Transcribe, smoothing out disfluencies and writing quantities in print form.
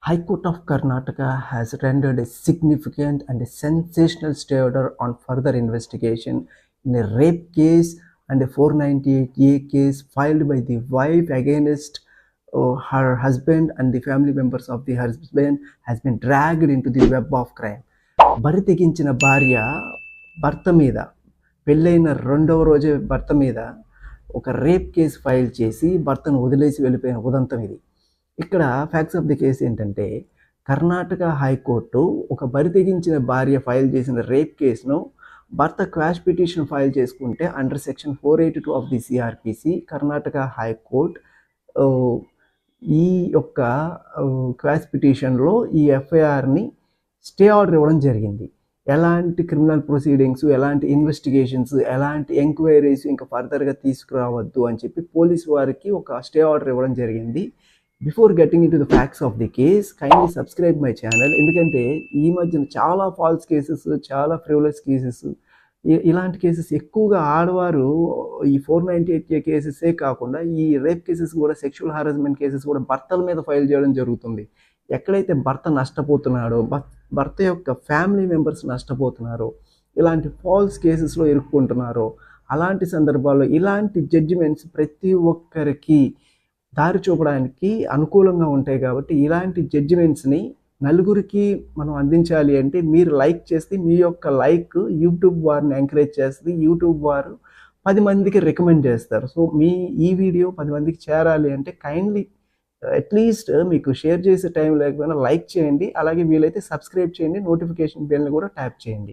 High Court of Karnataka has rendered a significant and a sensational stay order on further investigation in a rape case and a 498A case filed by the wife against her husband, and the family members of the husband has been dragged into the web of crime. బరి తెగించిన భార్య భర్త మీద పెళ్ళైన రెండవ రోజే భర్త మీద ఒక రేప్ కేసు ఫైల్ చేసి భర్తను వదిలేసి వెళ్ళిపోయిన ఉదంతం ఇది. ఇక్కడ ఫ్యాక్ట్స్ ఆఫ్ ది కేసు ఏంటంటే, కర్ణాటక హైకోర్టు ఒక బరి తెగించిన భార్య ఫైల్ చేసిన రేప్ కేసును భర్త క్వాష్ పిటిషన్ ఫైల్ చేసుకుంటే under section 482 of the CrPC Karnataka high court ఈ యొక్క క్వాష్ పిటిషన్లో ఈ ఎఫ్ఐఆర్ని స్టే ఆర్డర్ ఇవ్వడం జరిగింది. ఎలాంటి క్రిమినల్ ప్రొసీడింగ్స్, ఎలాంటి ఇన్వెస్టిగేషన్స్, ఎలాంటి ఎంక్వైరీస్ ఇంకా ఫర్దర్గా తీసుకురావద్దు అని చెప్పి పోలీసు వారికి ఒక స్టే ఆర్డర్ ఇవ్వడం జరిగింది. Before getting in to the facts of the case, kindly subscribe my channel. ఎందుకంటే ఈ మధ్యన చాలా ఫాల్స్ కేసెస్, చాలా ఫ్రివలస్ కేసెస్, ఇలాంటి కేసెస్ ఎక్కువగా ఆడవారు ఈ 498 కేసెసే కాకుండా ఈ రేప్ కేసెస్ కూడా, సెక్షువల్ హారాస్మెంట్ కేసెస్ కూడా భర్తల మీద ఫైల్ చేయడం జరుగుతుంది. ఎక్కడైతే భర్త నష్టపోతున్నాడో, భర్త యొక్క ఫ్యామిలీ మెంబర్స్ నష్టపోతున్నారో, ఇలాంటి ఫాల్స్ కేసెస్లో ఇరుక్కుంటున్నారో, అలాంటి సందర్భాల్లో ఇలాంటి జడ్జిమెంట్స్ ప్రతి ఒక్కరికి దారి చూపడానికి అనుకూలంగా ఉంటాయి. కాబట్టి ఇలాంటి జడ్జిమెంట్స్ని నలుగురికి మనం అందించాలి అంటే మీరు లైక్ చేస్తే, మీ యొక్క లైక్ యూట్యూబ్ వారిని ఎంకరేజ్ చేస్తుంది. యూట్యూబ్ వారు 10 మందికి రికమెండ్ చేస్తారు. సో ఈ వీడియో 10 మందికి చేరాలి అంటే కైండ్లీ అట్లీస్ట్ మీకు షేర్ చేసే టైం లేకపోయినా లైక్ చేయండి. అలాగే వీలైతే సబ్స్క్రైబ్ చేయండి, నోటిఫికేషన్ బెల్ని కూడా ట్యాప్ చేయండి.